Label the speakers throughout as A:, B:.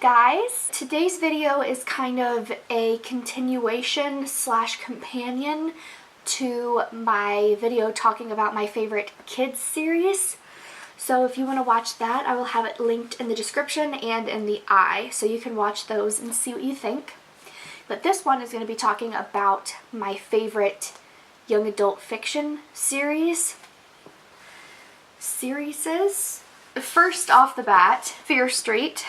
A: guys? Today's video is kind of a continuation slash companion to my video talking about my favorite kids series. So if you want to watch that, I will have it linked in the description and in the eye, so you can watch those and see what you think. But this one is going to be talking about my favorite young adult fiction series. First off the bat, Fear Street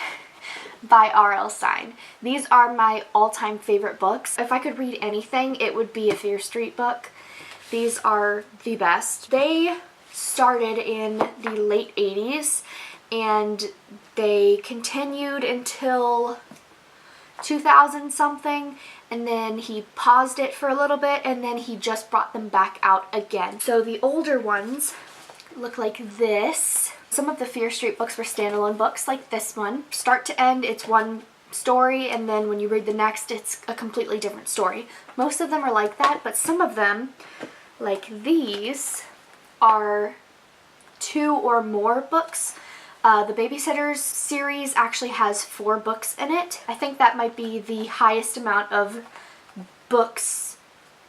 A: by R.L. Stine. These are my all-time favorite books. If I could read anything, it would be a Fear Street book. These are the best. They started in the late 80s and they continued until 2000 something, and then he paused it for a little bit and then he just brought them back out again. So the older ones look like this. Some of the Fear Street books were standalone books like this one. Start to end, it's one story, and then when you read the next, it's a completely different story. Most of them are like that, but some of them, like these, are 2 or more books. The Babysitters series actually has 4 books in it. I think that might be the highest amount of books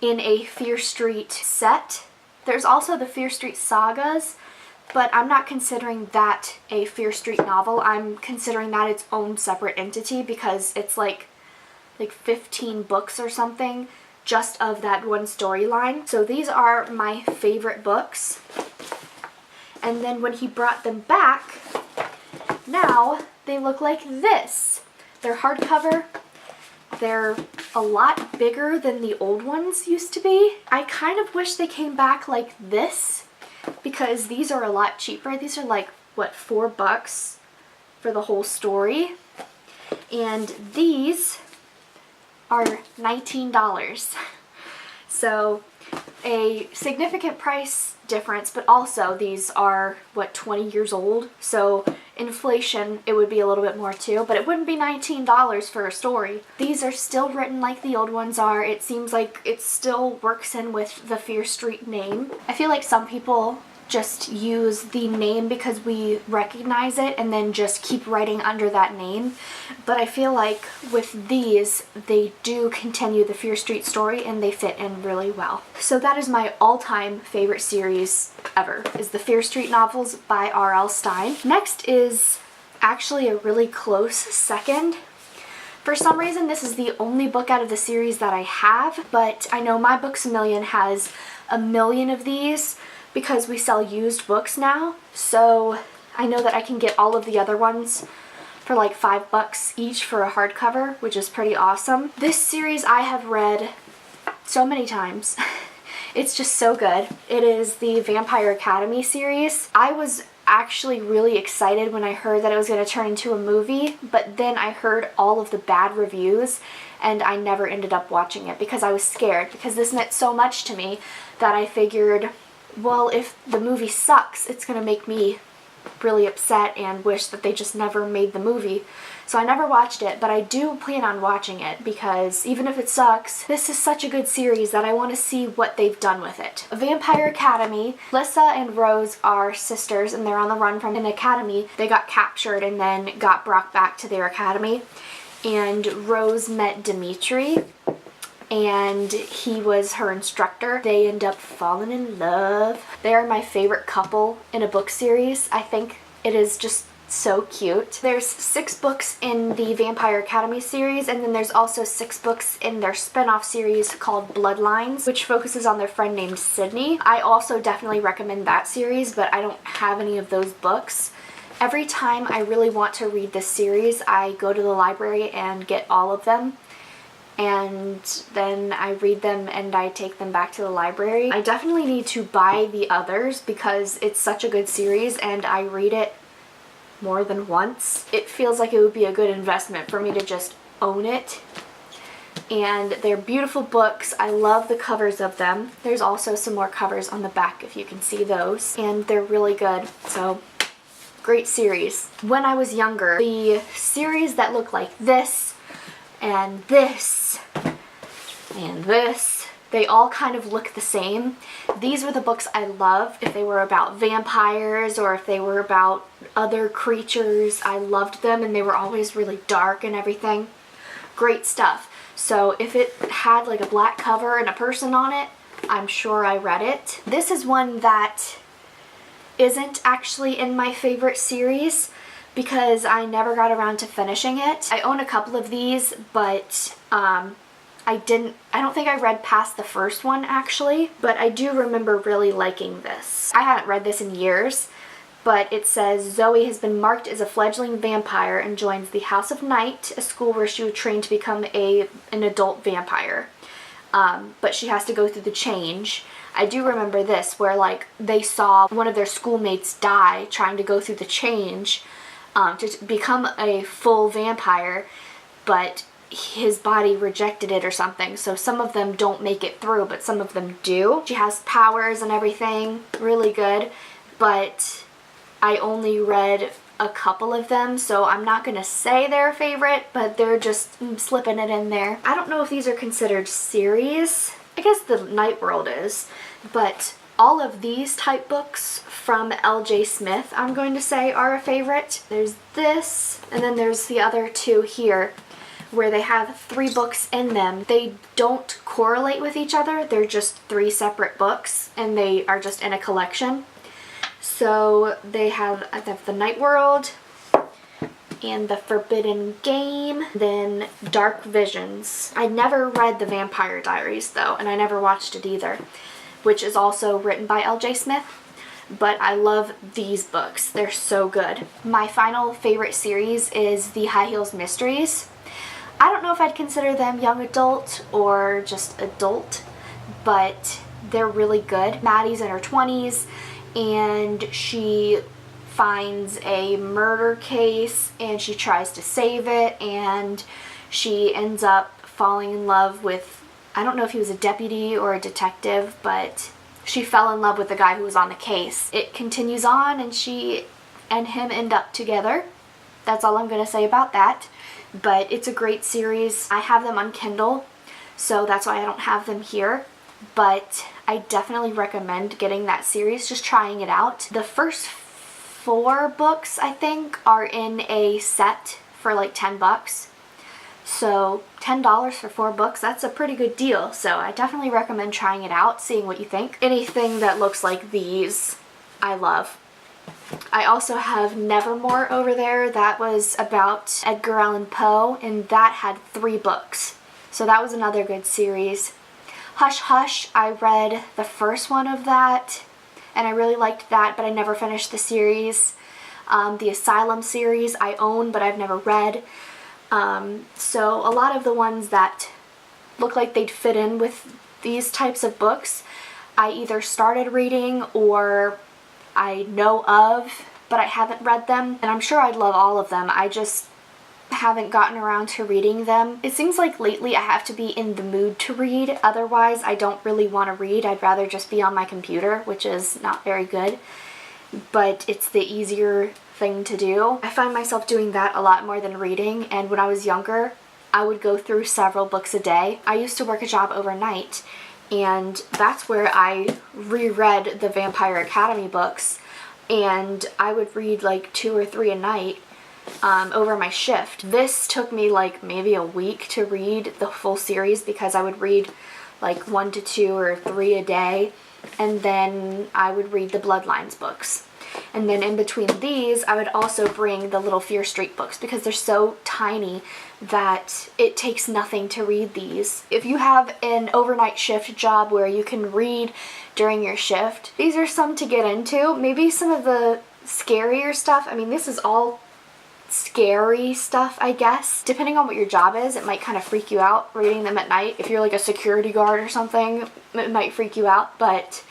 A: in a Fear Street set. There's also the Fear Street sagas, but I'm not considering that a Fear Street novel. I'm considering that its own separate entity because it's like 15 books or something just of that one storyline. So these are my favorite books. And then when he brought them back, now they look like this. They're hardcover. They're a lot bigger than the old ones used to be. I kind of wish they came back like this because these are a lot cheaper. These are like, what, $4 for the whole story. And these are $19. So a significant price difference, but also these are, what, 20 years old? So inflation, it would be a little bit more too, but it wouldn't be $19 for a story. These are still written like the old ones are. It seems like it still works in with the Fear Street name. I feel like some people just use the name because we recognize it and then just keep writing under that name. But I feel like with these, they do continue the Fear Street story and they fit in really well. So that is my all-time favorite series ever, is the Fear Street novels by R.L. Stine. Next is actually a really close second. For some reason, this is the only book out of the series that I have, but I know My Books A Million has a million of these because we sell used books now, so I know that I can get all of the other ones for like $5 each for a hardcover, which is pretty awesome. This series I have read so many times. It's just so good. It is the Vampire Academy series. I was actually really excited when I heard that it was going to turn into a movie, but then I heard all of the bad reviews and I never ended up watching it because I was scared, because this meant so much to me that I figured, well, if the movie sucks, it's going to make me really upset and wish that they just never made the movie. So I never watched it, but I do plan on watching it because even if it sucks, this is such a good series that I want to see what they've done with it. Vampire Academy. Lissa and Rose are sisters and they're on the run from an academy. They got captured and then got brought back to their academy. And Rose met Dimitri, and he was her instructor. They end up falling in love. They are my favorite couple in a book series. I think it is just so cute. There's 6 books in the Vampire Academy series, and then there's also 6 books in their spin-off series called Bloodlines, which focuses on their friend named Sydney. I also definitely recommend that series, but I don't have any of those books. Every time I really want to read this series, I go to the library and get all of them, and then I read them and I take them back to the library. I definitely need to buy the others because it's such a good series and I read it more than once. It feels like it would be a good investment for me to just own it. And they're beautiful books. I love the covers of them. There's also some more covers on the back if you can see those, and they're really good. So great series. When I was younger, the series that looked like this and this and this, they all kind of look the same. These were the books I loved if they were about vampires or if they were about other creatures. I loved them, and they were always really dark and everything. Great stuff. So if it had like a black cover and a person on it, I'm sure I read it. This is one that isn't actually in my favorite series because I never got around to finishing it. I own a couple of these, but I don't think I read past the first one actually, but I do remember really liking this. I haven't read this in years, but it says Zoe has been marked as a fledgling vampire and joins the House of Night, a school where she would train to become an adult vampire. But she has to go through the change. I do remember this, where like they saw one of their schoolmates die trying to go through the change to become a full vampire, but his body rejected it or something. So some of them don't make it through, but some of them do. She has powers and everything, really good, but I only read a couple of them, so I'm not gonna say they're a favorite, but they're just slipping it in there. I don't know if these are considered series. I guess the Night World is, but all of these type books from L.J. Smith, I'm going to say, are a favorite. There's this, and then there's the other two here, where they have 3 books in them. They don't correlate with each other, they're just 3 separate books, and they are just in a collection. So they have the Night World and the Forbidden Game, then Dark Visions. I never read the Vampire Diaries though, and I never watched it either, which is also written by L.J. Smith, but I love these books. They're so good. My final favorite series is the High Heels Mysteries. I don't know if I'd consider them young adult or just adult, but they're really good. Maddie's in her 20s, and she finds a murder case and she tries to save it, and she ends up falling in love with, I don't know if he was a deputy or a detective, but she fell in love with the guy who was on the case. It continues on, and she and him end up together. That's all I'm gonna say about that, but it's a great series. I have them on Kindle, so that's why I don't have them here, but I definitely recommend getting that series, just trying it out. The first 4 books, I think, are in a set for like $10. So $10 for 4 books, that's a pretty good deal. So I definitely recommend trying it out, seeing what you think. Anything that looks like these, I love. I also have Nevermore over there. That was about Edgar Allan Poe, and that had 3 books. So that was another good series. Hush Hush, I read the first one of that, and I really liked that, but I never finished the series. The Asylum series I own, but I've never read. So a lot of the ones that look like they'd fit in with these types of books, I either started reading or I know of, but I haven't read them, and I'm sure I'd love all of them. I just haven't gotten around to reading them. It seems like lately I have to be in the mood to read, otherwise I don't really want to read. I'd rather just be on my computer, which is not very good, but it's the easier thing to do. I find myself doing that a lot more than reading, and when I was younger I would go through several books a day. I used to work a job overnight, and that's where I reread the Vampire Academy books, and I would read like 2 or 3 a night over my shift. This took me like maybe a week to read the full series because I would read like 1 to 2 or 3 a day, and then I would read the Bloodlines books. And then in between these, I would also bring the little Fear Street books because they're so tiny that it takes nothing to read these. If you have an overnight shift job where you can read during your shift, these are some to get into. Maybe some of the scarier stuff. I mean, this is all scary stuff, I guess. Depending on what your job is, it might kind of freak you out reading them at night. If you're like a security guard or something, it might freak you out, but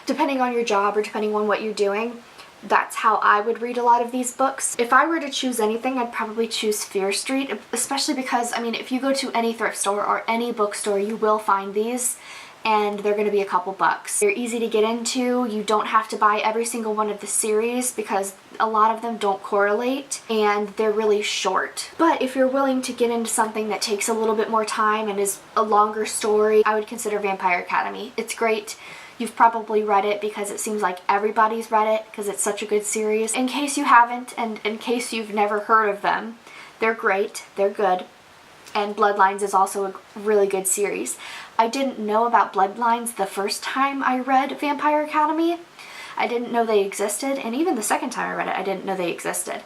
A: depending on your job or depending on what you're doing, that's how I would read a lot of these books. If I were to choose anything, I'd probably choose Fear Street, especially because, I mean, if you go to any thrift store or any bookstore, you will find these, and they're going to be a couple bucks. They're easy to get into. You don't have to buy every single one of the series because a lot of them don't correlate, and they're really short. But if you're willing to get into something that takes a little bit more time and is a longer story, I would consider Vampire Academy. It's great. You've probably read it because it seems like everybody's read it because it's such a good series. In case you haven't, and in case you've never heard of them, they're great, they're good. And Bloodlines is also a really good series. I didn't know about Bloodlines the first time I read Vampire Academy. I didn't know they existed, and even the second time I read it, I didn't know they existed.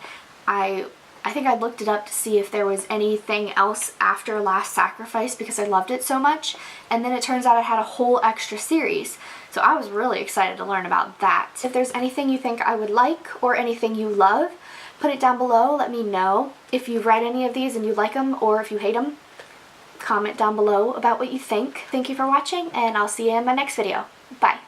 A: I think I looked it up to see if there was anything else after Last Sacrifice because I loved it so much, and then it turns out it had a whole extra series. So I was really excited to learn about that. If there's anything you think I would like or anything you love, put it down below, let me know. If you've read any of these and you like them or if you hate them, comment down below about what you think. Thank you for watching, and I'll see you in my next video. Bye.